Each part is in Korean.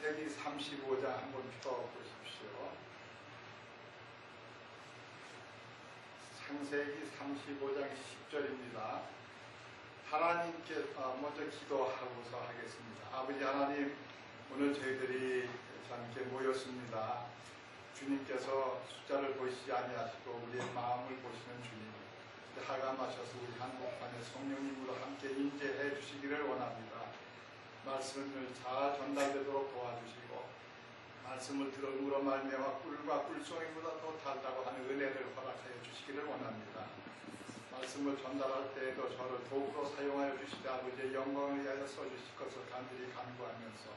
창세기 35장 한번 펴보십시오. 창세기 35장 10절입니다. 하나님께 먼저 기도하고서 하겠습니다. 아버지 하나님, 오늘 저희들이 함께 모였습니다. 주님께서 숫자를 보시지 아니하시고 우리의 마음을 보시는 주님, 하감하셔서 우리 한복판에 성령님으로 함께 임재해 주시기를 원합니다. 말씀을 잘 전달되도록 도와주시고 말씀을 들음으로 말미암아 꿀과 꿀송이보다 더 달다고 하는 은혜를 허락하여 주시기를 원합니다. 말씀을 전달할 때에도 저를 더욱더 사용하여 주시되 아버지의 영광을 위하여 써주실 것을 간절히 간구하면서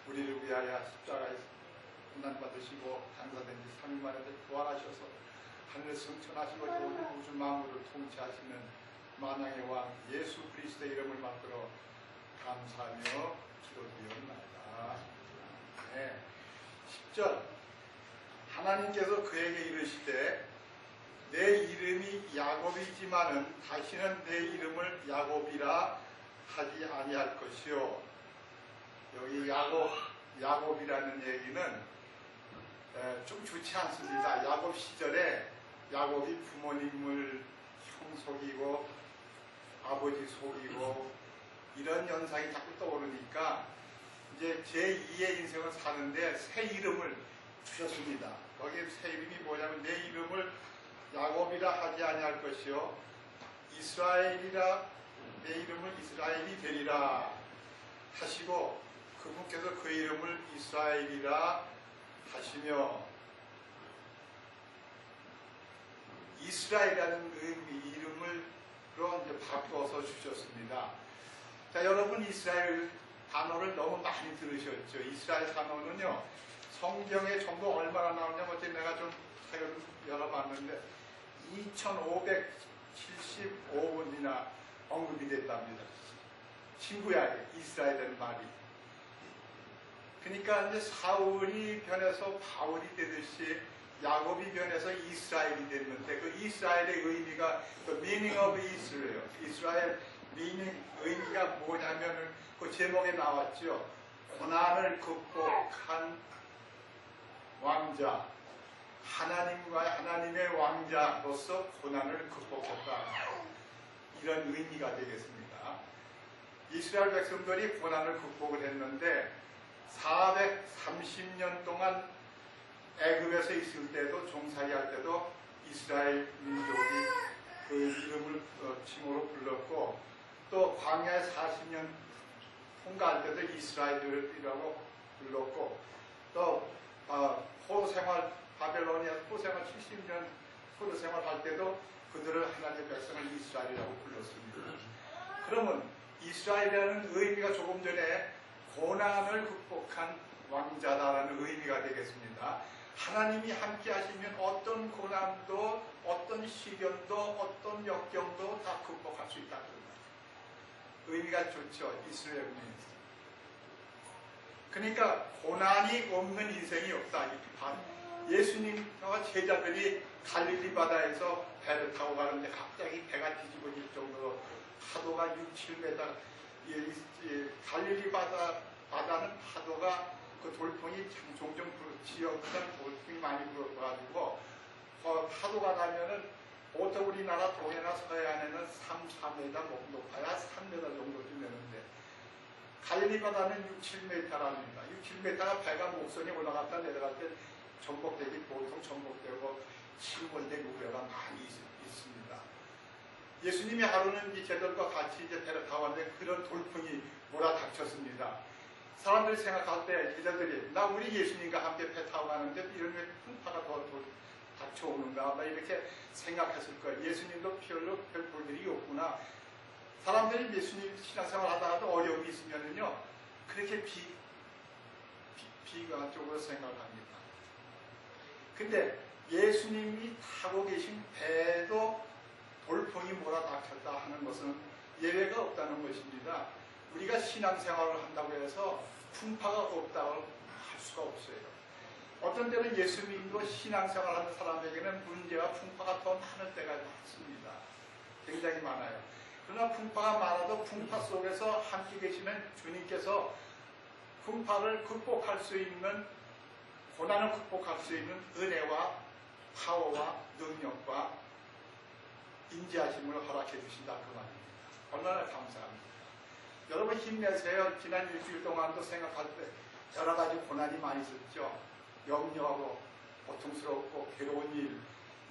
우리를 위하여 십자가에서 고난받으시고 장사된 지 3일 만에 부활하셔서 하늘에 승천하시고 우주 만물을 통치하시는 만왕의 왕 예수 그리스도의 이름을 받들어 감사하며 기도드리옵나이다. 네. 10절 하나님께서 그에게 이르시되 내 이름이 야곱이지만은 다시는 내 이름을 야곱이라 하지 아니할 것이요. 여기 야곱이라는 얘기는 좀 좋지 않습니다. 야곱 시절에 야곱이 부모님을 형 속이고 아버지 속이고 이런 현상이 자꾸 떠오르니까 이제 제2의 인생을 사는데 새 이름을 주셨습니다. 거기 새 이름이 뭐냐면 내 이름을 야곱이라 하지 아니할 것이요 이스라엘이라 내 이름을 이스라엘이 되리라 하시고 그분께서 그 이름을 이스라엘이라 하시며 이스라엘이라는 이름을 이제 바꿔서 주셨습니다. 자, 여러분 이스라엘 단어를 너무 많이 들으셨죠. 이스라엘 단어는요 성경에 전부 얼마나 나오냐면 어제 내가 좀 책을 열어봤는데 2575번이나 언급이 됐답니다. 친구야, 이스라엘이라는 말이. 그러니까 이제 사울이 변해서 바울이 되듯이 야곱이 변해서 이스라엘이 됐는데 그 이스라엘의 의미가 The meaning of Israel, 이스라엘 의미가 뭐냐면은 그 제목에 나왔죠. 고난을 극복한 왕자, 하나님의 왕자로서 고난을 극복했다. 이런 의미가 되겠습니다. 이스라엘 백성들이 고난을 극복을 했는데 430년 동안 애굽에서 있을 때도 종살이 할 때도 이스라엘 민족이 그 이름을 칭호로 불렀고 또 광야에 40년 통과할 때도 이스라엘이라고 불렀고 또 포로생활 바벨로니아 포로생활 70년 포로생활 할 때도 그들을 하나님의 백성을 이스라엘이라고 불렀습니다. 그러면 이스라엘이라는 의미가 조금 전에 고난을 극복한 왕자다라는 의미가 되겠습니다. 하나님이 함께 하시면 어떤 고난도 어떤 시련도 어떤 역경도 다 극복할 수 있다는 거예요. 의미가 좋죠. 이스라엘은. 그러니까 고난이 없는 인생이 없다. 예수님과 제자들이 갈릴리 바다에서 배를 타고 가는데 갑자기 배가 뒤집어질 정도로 파도가 6, 7m 갈릴리 바다는 파도가 그 돌풍이 종종 지역은 돌풍이 많이 불어가지고 파도가 나면은 보통 우리나라 동해나 서해안에는 3, 4m 높아야 3m 정도쯤 되는데 갈릴리 바다는 6, 7m랍니다. 6, 7m가 배가 목선이 올라갔다 내려갈 때 전복되기 보통 전복되고 침몰되고 우려가 많이 있습니다. 예수님이 하루는 이 제들과 같이 이제 배를 타고 왔는데 그런 돌풍이 몰아닥쳤습니다. 사람들이 생각할 때 제자들이 나 우리 예수님과 함께 배 타고 가는데 이런 왜 풍파가 더 닥쳐오는가 막 이렇게 생각했을 거예요. 예수님도 별로 별 볼 일이 없구나. 사람들이 예수님 신앙생활 하다가도 어려움이 있으면은요 그렇게 비관적으로 생각합니다. 근데 예수님이 타고 계신 배도 돌풍이 몰아닥쳤다 하는 것은 예외가 없다는 것입니다. 우리가 신앙생활을 한다고 해서 풍파가 없다고 할 수가 없어요. 어떤 때는 예수 믿고 신앙생활하는 사람에게는 문제와 풍파가 더 많을 때가 많습니다. 굉장히 많아요. 그러나 풍파가 많아도 풍파 속에서 함께 계시는 주님께서 그 풍파를 극복할 수 있는, 고난을 극복할 수 있는 은혜와 파워와 능력과 인지하심을 허락해 주신다 그 말입니다. 얼마나 감사합니다. 여러분 힘내세요. 지난 일주일 동안도 생각할 때 여러 가지 고난이 많이 있었죠. 염려하고 고통스럽고 괴로운 일,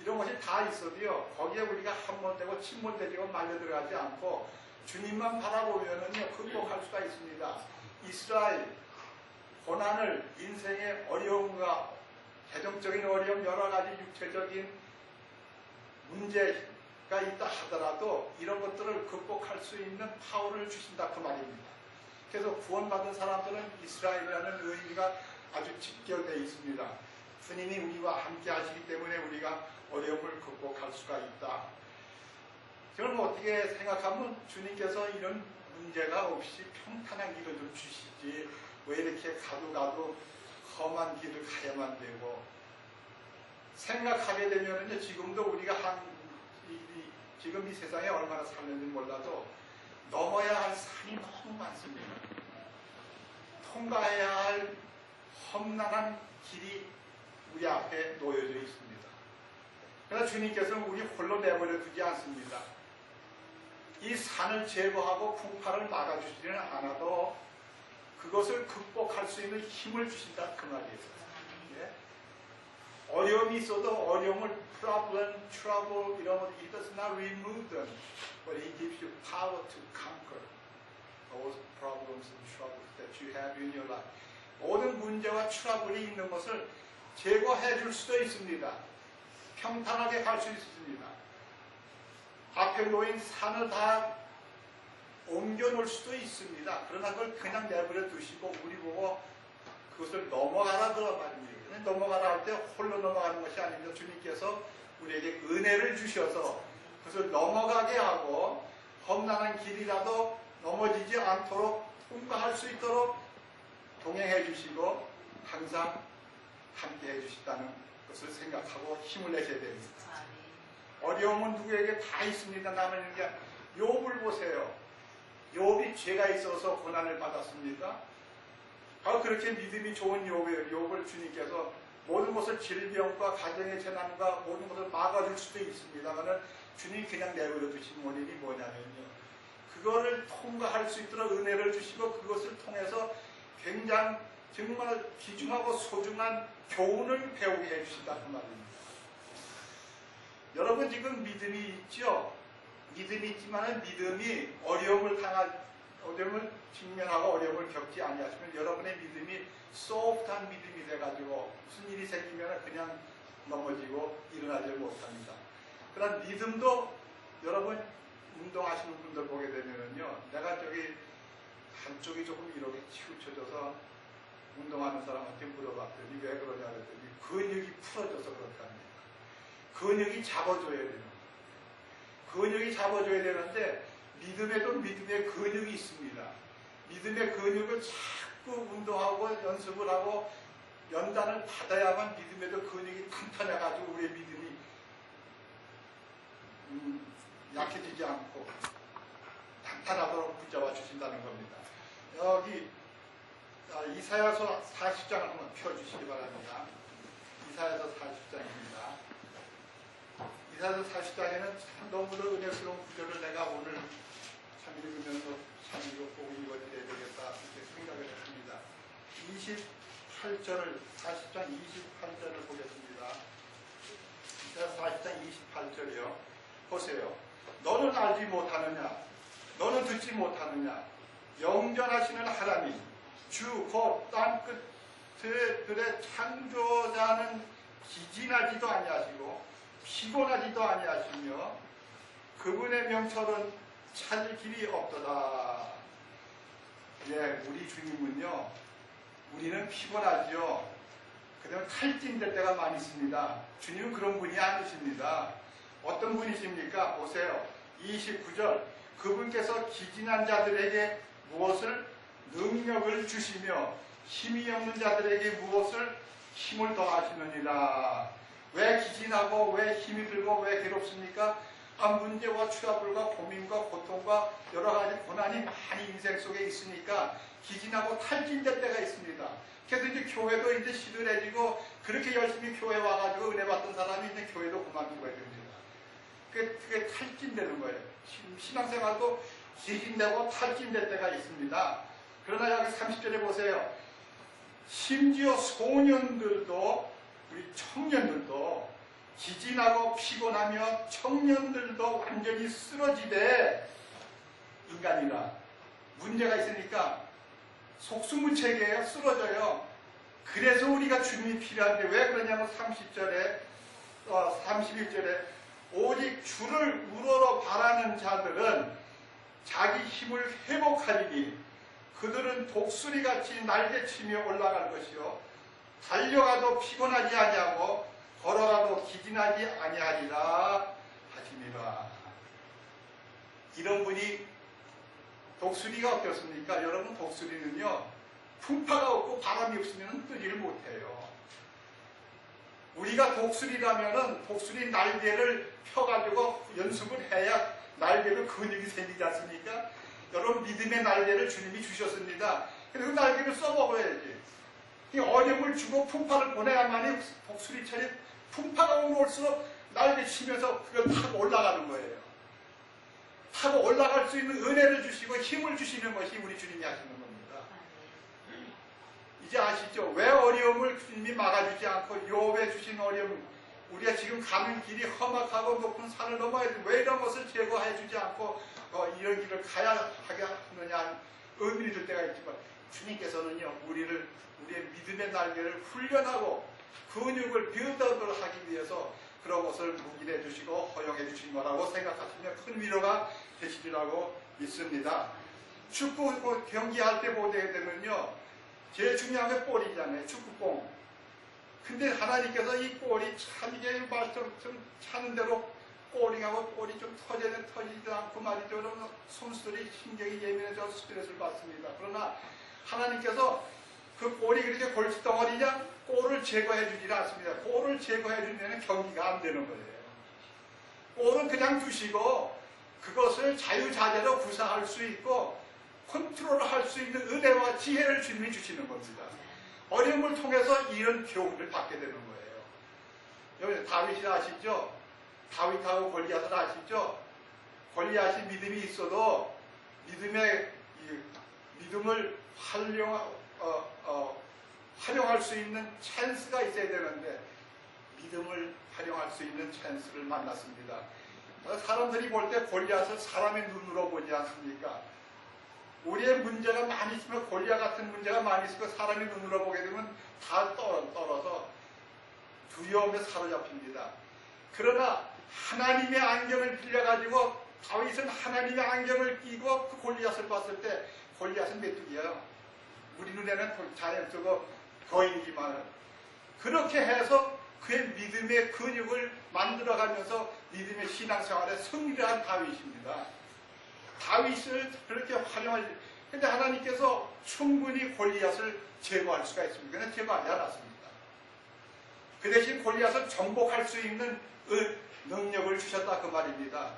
이런 것이 다 있어도요, 거기에 우리가 함몰되고 침몰되고 말려들어가지 않고 주님만 바라보면은요, 극복할 수가 있습니다. 이스라엘 고난을, 인생의 어려움과 재정적인 어려움, 여러 가지 육체적인 문제가 있다 하더라도 이런 것들을 극복할 수 있는 파워를 주신다 그 말입니다. 그래서 구원받은 사람들은 이스라엘이라는 의미가 아주 직결되어 있습니다. 주님이 우리와 함께 하시기 때문에 우리가 어려움을 극복할 수가 있다. 그럼 어떻게 생각하면 주님께서 이런 문제가 없이 평탄한 길을 좀 주시지 왜 이렇게 가도 험한 길을 가야만 되고, 생각하게 되면은 지금도 우리가 지금 이 세상에 얼마나 살는지 몰라도 넘어야 할 산이 너무 많습니다. 통과해야 할 험난한 길이 우리 앞에 놓여져 있습니다. 그러나 주님께서는 우리 홀로 내버려 두지 않습니다. 이 산을 제거하고 풍파를 막아주지는 않아도 그것을 극복할 수 있는 힘을 주신다 그 말이에요. 예? 어려움이 있어도 어려움을 problem, trouble 이런 것, He does not remove them, but He gives you power to conquer those problems and troubles that you have in your life. 모든 문제와 트러블이 있는 것을 제거해 줄 수도 있습니다. 평탄하게 갈 수 있습니다. 앞에 놓인 산을 다 옮겨 놓을 수도 있습니다. 그러나 그걸 그냥 내버려 두시고 우리 보고 그것을 넘어가라 그런 말입니다. 넘어가라 할 때 홀로 넘어가는 것이 아닙니다. 주님께서 우리에게 은혜를 주셔서 그것을 넘어가게 하고 험난한 길이라도 넘어지지 않도록 통과할 수 있도록 동행해 주시고 항상 함께 해 주시다는 것을 생각하고 힘을 내셔야 됩니다. 어려움은 누구에게 다 있습니다. 남은 게 욥을 보세요. 욥이 죄가 있어서 고난을 받았습니까? 바로 그렇게 믿음이 좋은 욥이에요. 욥을 주님께서 모든 것을 질병과 가정의 재난과 모든 것을 막아줄 수도 있습니다만 주님이 그냥 내버려 두신 원인이 뭐냐면요, 그거를 통과할 수 있도록 은혜를 주시고 그것을 통해서 굉장히 정말 귀중하고 소중한 교훈을 배우게 해주신다 그 말입니다. 여러분 지금 믿음이 있죠? 믿음이 있지만 믿음이 어려움을 직면하고 어려움을 겪지 아니하시면 여러분의 믿음이 소프트한 믿음이 돼가지고 무슨 일이 생기면 그냥 넘어지고 일어나지 못합니다. 그런 믿음도 여러분 운동하시는 분들 보게 되면요, 내가 저기 한쪽이 조금 이렇게 치우쳐져서 운동하는 사람한테 물어봤더니 왜 그러냐 그랬더니 근육이 풀어져서 그렇답니다. 근육이 잡아줘야 되는 거예요. 근육이 잡아줘야 되는데 믿음에도 믿음의 근육이 있습니다. 믿음의 근육을 자꾸 운동하고 연습을 하고 연단을 받아야만 믿음에도 근육이 튼튼해가지고 우리의 믿음이 약해지지 않고 탄탄하도록 붙잡아 주신다는 겁니다. 여기 이사야서 40장을 한번 펴주시기 바랍니다. 이사야서 40장입니다. 이사야서 40장에는 참 너무도 은혜스러운 구절을 내가 오늘 참 읽으면서 참 이거 꼭 읽어드려야 되겠다 이렇게 생각을 했습니다. 28절을 40장 28절을 보겠습니다. 이사야서 40장 28절이요. 보세요. 너는 알지 못하느냐? 너는 듣지 못하느냐? 영전하시는 하나님 주 곧 땅끝들의 창조자는 기진하지도 아니하시고 피곤하지도 아니하시며 그분의 명철은 찾을 길이 없도다. 예, 우리 주님은요, 우리는 피곤하지요. 그다음에 탈진될 때가 많이 있습니다. 주님은 그런 분이 아니십니다. 어떤 분이십니까? 보세요. 29절 그분께서 기진한 자들에게 무엇을 능력을 주시며 힘이 없는 자들에게 무엇을 힘을 더하시느니라. 왜 기진하고 왜 힘이 들고 왜 괴롭습니까? 문제와 트러블과 고민과 고통과 여러 가지 고난이 많이 인생 속에 있으니까 기진하고 탈진될 때가 있습니다. 그래서 이제 교회도 이제 시들해지고 그렇게 열심히 교회 와가지고 은혜 받던 사람이 이제 교회도 그만두게 됩니다. 그게 탈진되는 거예요. 신앙생활도 기진되고 탈진될 때가 있습니다. 그러나 여기 30절에 보세요. 심지어 소년들도 우리 청년들도 기진하고 피곤하며 청년들도 완전히 쓰러지되 인간이라 문제가 있으니까 속수무책이에요. 쓰러져요. 그래서 우리가 주님이 필요한데 왜 그러냐면 31절에 오직 주를 우러러 바라는 자들은 자기 힘을 회복하리니 그들은 독수리같이 날개치며 올라갈 것이요 달려가도 피곤하지 아니하고 걸어가도 기진하지 아니하리라 하시니라. 이런 분이 독수리가 어떻습니까? 여러분 독수리는요 풍파가 없고 바람이 없으면 뜨지를 못해요. 우리가 독수리라면은 독수리 날개를 펴가지고 연습을 해야 날개로 근육이 생기지 않습니까? 여러분 믿음의 날개를 주님이 주셨습니다. 그래서 날개를 써먹어야지. 이 어려움을 주고 풍파를 보내야만이 독수리처럼 풍파가 올수록 날개 치면서 그걸 타고 올라가는 거예요. 타고 올라갈 수 있는 은혜를 주시고 힘을 주시는 것이 우리 주님이 하시는 겁니다. 이제 아시죠? 왜 어려움을 주님이 막아주지 않고 욥에 주신 어려움, 우리가 지금 가는 길이 험악하고 높은 산을 넘어야 돼. 왜 이런 것을 제거해 주지 않고 이런 길을 가야 하게 하느냐 의미를 줄 때가 있지만 주님께서는요 우리의 믿음의 날개를 훈련하고 근육을 빌드업을 하기 위해서 그런 것을 묵인해 주시고 허용해 주신 거라고 생각하시면 큰 위로가 되시리라고 믿습니다. 축구 경기할 때 보게 되면요 제일 중요한 게 볼이잖아요. 축구공. 근데 하나님께서 이 볼이 참 이게 말처럼 차는 대로 볼링하고 볼이 좀 터지지도 않고 말이죠. 그러면 선수들이 신경이 예민해져 스트레스를 받습니다. 그러나 하나님께서 그 볼이 그렇게 골칫덩어리냐? 볼을 제거해 주지 않습니다. 볼을 제거해 주면 경기가 안 되는 거예요. 볼은 그냥 두시고 그것을 자유자재로 구사할 수 있고 컨트롤할 수 있는 은혜와 지혜를 주님이 주시는 겁니다. 어려움을 통해서 이런 교훈을 받게 되는 거예요. 여기 다윗이 아시죠? 다윗하고 골리앗을 아시죠? 골리앗이 믿음이 있어도 믿음을 활용할 수 있는 찬스가 있어야 되는데 믿음을 활용할 수 있는 찬스를 만났습니다. 사람들이 볼 때 골리앗을 사람의 눈으로 보지 않습니까? 우리의 문제가 많이 있으면 골리앗 같은 문제가 많이 있으면 사람의 눈으로 보게 되면 다 떨어서 두려움에 사로잡힙니다. 그러나 하나님의 안경을 빌려가지고 다윗은 하나님의 안경을 끼고 그 골리앗을 봤을 때 골리앗은 메뚜기예요. 우리 눈에는 자연스럽고 거인이지만 그렇게 해서 그의 믿음의 근육을 만들어가면서 믿음의 신앙생활에 승리를 한 다윗입니다. 다윗을 그렇게 활용할 근데 하나님께서 충분히 골리앗을 제거할 수가 있습니다. 그런데 제거하지 않았습니다. 그 대신 골리앗을 정복할 수 있는 능력을 주셨다 그 말입니다.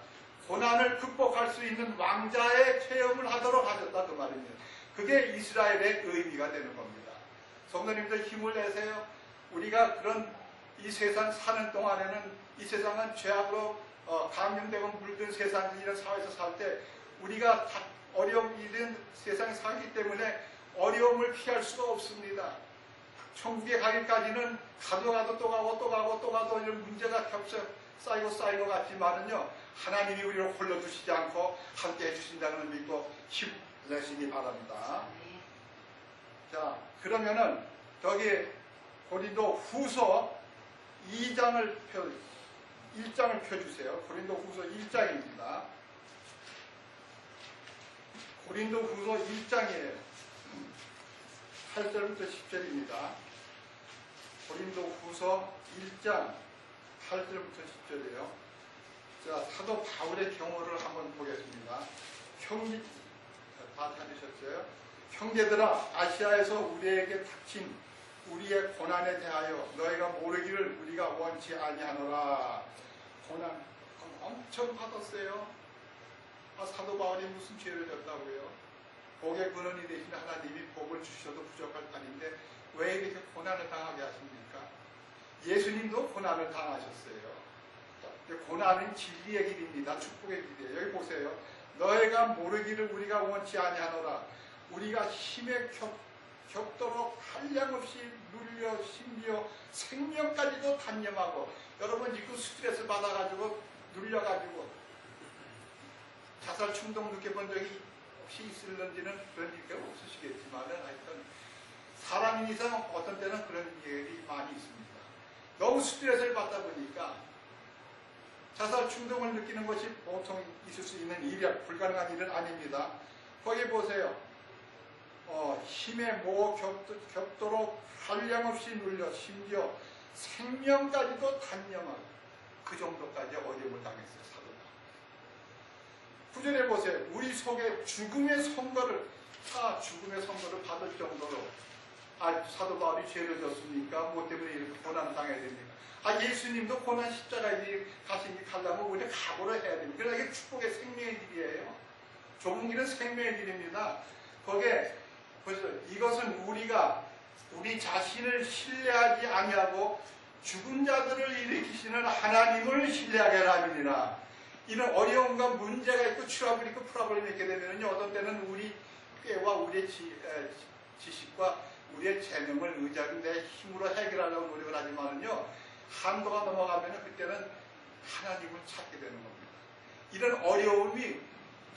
고난을 극복할 수 있는 왕자의 체험을 하도록 하셨다 그 말입니다. 그게 이스라엘의 의미가 되는 겁니다. 성도님들 힘을 내세요. 우리가 그런 이 세상 사는 동안에는 이 세상은 죄악으로 감염되고 물든 세상 이런 사회에서 살 때 우리가 어려움이 있는 세상에 살기 때문에 어려움을 피할 수가 없습니다. 천국에 가기까지는 가도 또 가도 이런 문제가 겹쳐 쌓이고 같지만은요 하나님이 우리를 홀려주시지 않고 함께 해주신다는 걸 믿고 힘내시기 바랍니다. 자 그러면은 저기 고린도 후서 1장을 펴주세요. 고린도 후서 1장입니다. 고린도 후서 1장이에요. 8절부터 10절입니다. 고린도 후서 1장 8절부터 10절이에요. 자, 사도 바울의 경우를 한번 보겠습니다. 다 찾으셨어요? 형제들아, 아시아에서 우리에게 닥친 우리의 고난에 대하여 너희가 모르기를 우리가 원치 아니하노라. 고난 엄청 받았어요. 사도 바울이 무슨 죄를 졌다고요? 복의 근원이 되신 하나님이 복을 주셔도 부족할 판인데 고난을 당하게 하십니까? 예수님도 고난을 당하셨어요. 고난은 진리의 길입니다. 축복의 길이에요. 여기 보세요. 너희가 모르기를 우리가 원치 아니하노라. 우리가 힘에 격도록 한량없이 눌려 심지어 생명까지도 단념하고, 여러분 지금 스트레스 받아가지고 눌려가지고 자살 충동 느껴본 적이 혹시 있을런지는 그런 일이 없으시겠지만은 하여튼 사람인 이상 어떤 때는 그런 일이 많이 있습니다. 너무 스트레스를 받다 보니까 자살 충동을 느끼는 것이 보통 있을 수 있는 일이야, 불가능한 일은 아닙니다. 거기 보세요. 힘에 격도록 한량없이 눌려 심지어 생명까지도 단념하고, 그 정도까지 어려움을 당했어요. 사도가. 9절에 보세요. 우리 속에 죽음의 선고를 받을 정도로, 사도 바울이 죄를 졌습니까? 뭐 때문에 이렇게 고난을 당해야 됩니까? 예수님도 고난 십자가에 가신 가려면 우리가 각오를 해야 됩니다. 그러나 이게 축복의 생명의 길이에요. 좁은 길은 생명의 길입니다. 거기에 그래서 이것은 우리 자신을 신뢰하지 아니하고 죽은 자들을 일으키시는 하나님을 신뢰하게 하라. 이런 어려움과 문제가 있고 추락을 있고 프로블렘이 있게 되면요, 어떤 때는 우리 꾀와 우리의 지식과 우리의 재능을 의지하는 내 힘으로 해결하려고 노력을 하지만은요, 한도가 넘어가면 그때는 하나님을 찾게 되는 겁니다. 이런 어려움이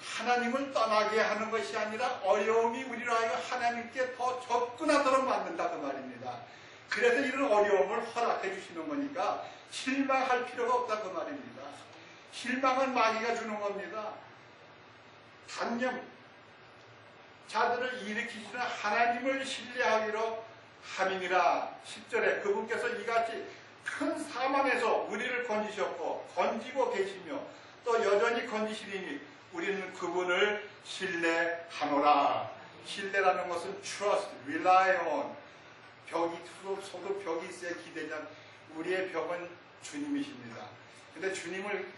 하나님을 떠나게 하는 것이 아니라 어려움이 우리를 하여 하나님께 더 접근하도록 만든다 그 말입니다. 그래서 이런 어려움을 허락해 주시는 거니까 실망할 필요가 없다 그 말입니다. 실망은 마귀가 주는 겁니다. 단념, 자들을 일으키시는 하나님을 신뢰하기로 함이니라. 10절에 그분께서 이같이 큰 사망에서 우리를 건지셨고 건지고 계시며 또 여전히 건지시리니 우리는 그분을 신뢰하노라. 신뢰라는 것은 trust, rely on. 서도 벽이 있어야 기대자. 우리의 벽은 주님이십니다. 근데 주님을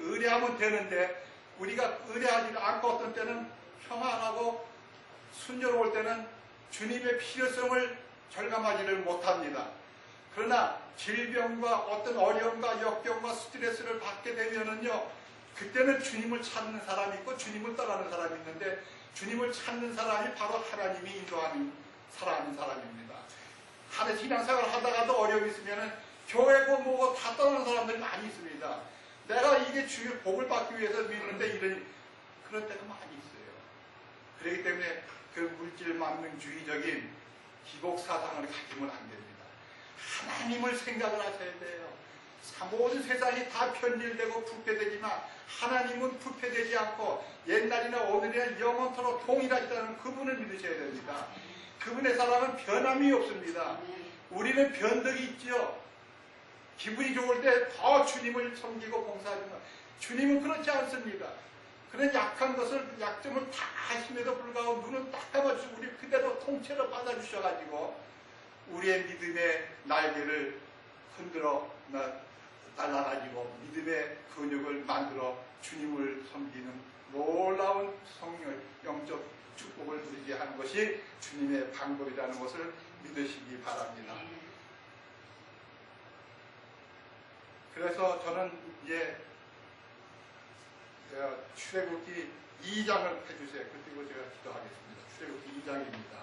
의뢰하면 되는데 우리가 의뢰하지 않고 어떤 때는 평안하고 순조로울 때는 주님의 필요성을 절감하지를 못합니다. 그러나 질병과 어떤 어려움과 역경과 스트레스를 받게 되면은요, 그때는 주님을 찾는 사람이 있고 주님을 떠나는 사람이 있는데, 주님을 찾는 사람이 바로 하나님이 인도하는 사람입니다. 하늘 신앙생활을 하다가도 어려움이 있으면은 교회고 뭐고 다 떠나는 사람들이 많이 있습니다. 내가 이게 주의 복을 받기 위해서 믿는데 그런 때가 많이 있어요. 그렇기 때문에 그 물질 만능주의적인 기복 사상을 가지면 안 됩니다. 하나님을 생각을 하셔야 돼요. 모든 세상이 다 편일되고 부패되지만 하나님은 부패되지 않고 옛날이나 오늘이나 영원토록 동일하시다는 그분을 믿으셔야 됩니다. 그분의 사랑은 변함이 없습니다. 우리는 변덕이 있죠. 기분이 좋을 때 더 주님을 섬기고 봉사하지만 주님은 그렇지 않습니다. 그런 약한 것을, 약점을 다 하심에도 불구하고 눈은 딱 감아주시고 우리 그대로 통째로 받아주셔가지고 우리의 믿음의 날개를 흔들어 날아다니고 믿음의 근육을 만들어 주님을 섬기는 놀라운 성령, 영적 축복을 누리게 하는 것이 주님의 방법이라는 것을 믿으시기 바랍니다. 그래서 저는 이제 출애굽기 2장을 해주세요. 그리고 제가 기도하겠습니다. 출애굽기 2장입니다.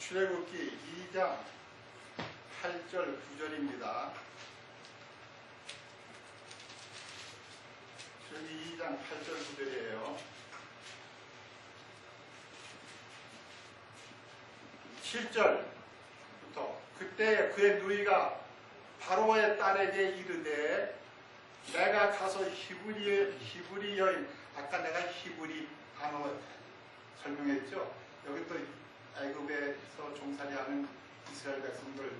출애굽기 2장 8절 9절입니다. 출애굽기 2장 8절 9절이에요. 7절부터 그때 그의 누이가 바로의 딸에게 이르되 내가 가서 히브리 여인, 아까 내가 히브리 단어 설명했죠. 여기 또 애굽에서 종살이하는 이스라엘 백성들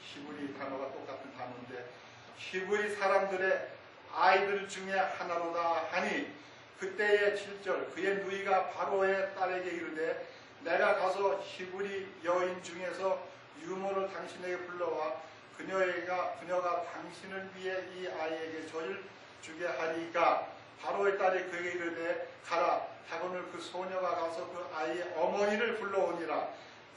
히브리 단어가 똑같은 단어인데 히브리 사람들의 아이들 중에 하나로다 하니 그때의 7절 그의 누이가 바로의 딸에게 이르되 내가 가서 히브리 여인 중에서 유모를 당신에게 불러와 그녀가 당신을 위해 이 아이에게 젖을 주게 하리까 바로의 딸이 그에게 이르되 가라. 하고는 그 소녀가 가서 그 아이의 어머니를 불러오니라.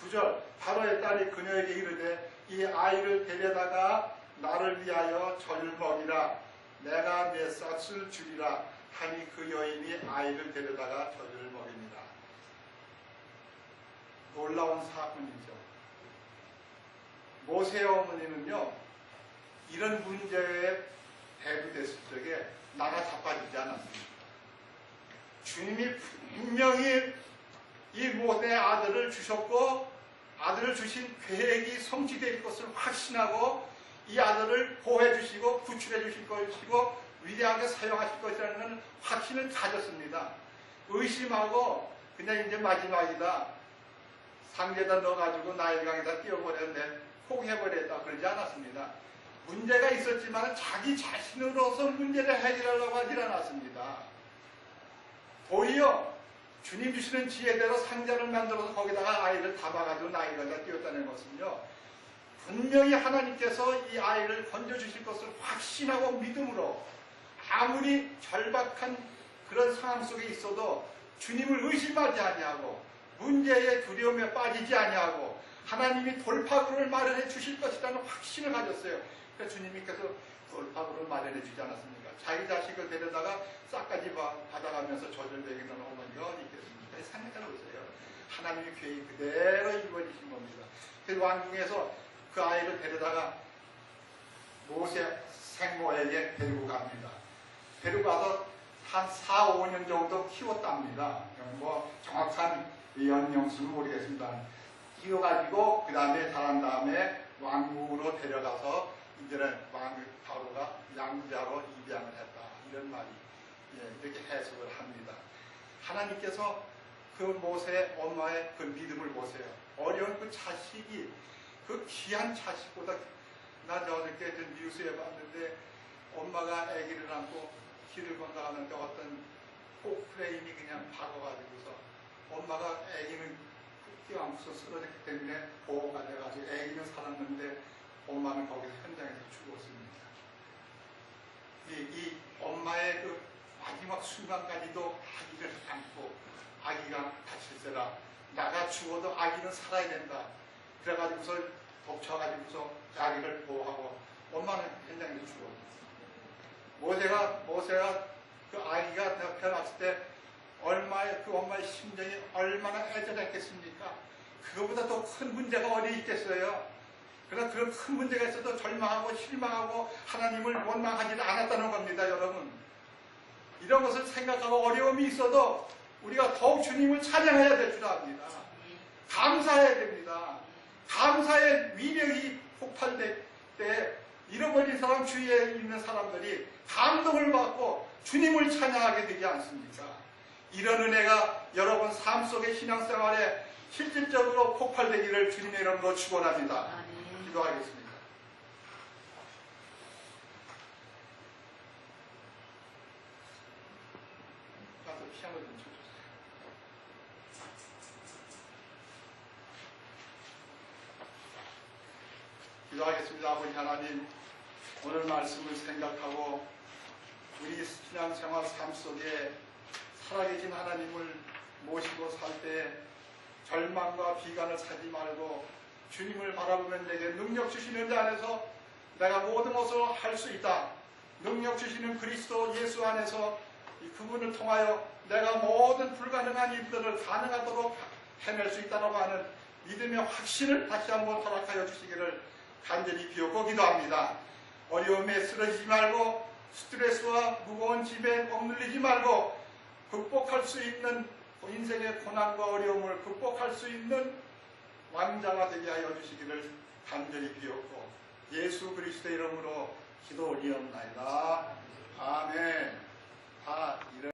9절 바로의 딸이 그녀에게 이르되 이 아이를 데려다가 나를 위하여 젖을 먹이라. 내가 내 싹을 주리라. 하니 그 여인이 아이를 데려다가 젖을 먹입니다. 놀라운 사건이죠. 모세의 어머니는요, 이런 문제에 대두됐을 적에 나가 자빠지지 않았습니다. 주님이 분명히 이 모세의 아들을 주셨고 아들을 주신 계획이 성취될 것을 확신하고 이 아들을 보호해 주시고 구출해 주실 것이고 위대하게 사용하실 것이라는 확신을 가졌습니다. 의심하고 그냥 이제 마지막이다. 상자에다 넣어가지고 나일강에다 띄워버렸는데 포기해버렸다. 그러지 않았습니다. 문제가 있었지만 자기 자신으로서 문제를 해결하려고 하지 않았습니다. 도리어 주님 주시는 지혜대로 상자를 만들어서 거기다가 아이를 담아가지고 나일강에다 띄웠다는 것은요, 분명히 하나님께서 이 아이를 건져주실 것을 확신하고 믿음으로 아무리 절박한 그런 상황 속에 있어도 주님을 의심하지 아니하고 문제의 두려움에 빠지지 아니하고 하나님이 돌파구를 마련해 주실 것이라는 확신을 가졌어요. 그러니까 주님께서 돌파구를 마련해 주지 않았습니까? 자기 자식을 데려다가 싹까지 받아가면서 젖을 먹이는 어머니가 어디 있겠습니까? 생각해 보세요. 하나님의 계획이 그대로 이루어지신 겁니다. 그래서 왕궁에서 그 아이를 데려다가 모세 생모에게 데리고 갑니다. 데리고 가서 한 4, 5년 정도 키웠답니다. 뭐 정확한 연령수는 모르겠습니다. 키워가지고 그 다음에 자란 다음에 왕궁으로 데려가서 이제는 바로가 양자로 입양을 했다. 이런 말이 이렇게 해석을 합니다. 하나님께서 그 모세 엄마의 그 믿음을 보세요. 어려운 그 자식이 그 귀한 자식보다 나 어저께 뉴스에 봤는데 엄마가 아기를 안고 길을 건너가는데 어떤 포크레인이 그냥 박아가지고서 엄마가 아기는 뛰어안고서 쓰러졌기 때문에 보호가 돼가지고 아기는 살았는데 엄마는 거기서 현장에서 죽었습니다. 이 엄마의 그 마지막 순간까지도 아기를 안고 아기가 다칠세라 나가 죽어도 아기는 살아야 된다. 그래가지고서 덮쳐가지고서 아기를 보호하고 엄마는 현장에서 죽었습니다. 모세가 그 아기가 태어났을 때 그 엄마의 심정이 얼마나 애절했겠습니까? 그거보다 더 큰 문제가 어디 있겠어요? 그러나 그런 큰 문제가 있어도 절망하고 실망하고 하나님을 원망하지는 않았다는 겁니다, 여러분. 이런 것을 생각하고 어려움이 있어도 우리가 더욱 주님을 찬양해야 될 줄 압니다. 감사해야 됩니다. 감사의 위력이 폭발될 때 잃어버린 사람 주위에 있는 사람들이 감동을 받고 주님을 찬양하게 되지 않습니까? 이런 은혜가 여러분 삶 속의 신앙생활에 실질적으로 폭발되기를 주님의 이름으로 축원합니다. 기도하겠습니다. 가서 피아노 좀 쳐주세요. 기도하겠습니다. 아버지 하나님, 오늘 말씀을 생각하고 우리 신앙생활 삶 속에 살아계신 하나님을 모시고 살 때 절망과 비관을 사지 말고 주님을 바라보면 내게 능력 주시는 자 안에서 내가 모든 것을 할 수 있다. 능력 주시는 그리스도 예수 안에서 그분을 통하여 내가 모든 불가능한 일들을 가능하도록 해낼 수 있다고 하는 믿음의 확신을 다시 한번 허락하여 주시기를 간절히 비옵고 기도합니다. 어려움에 쓰러지지 말고 스트레스와 무거운 짐에 억눌리지 말고 극복할 수 있는 인생의 고난과 어려움을 극복할 수 있는 왕자가 되게 하여 주시기를 간절히 비옵고 예수 그리스도의 이름으로 기도 올리옵나이다. 아멘. 다 이런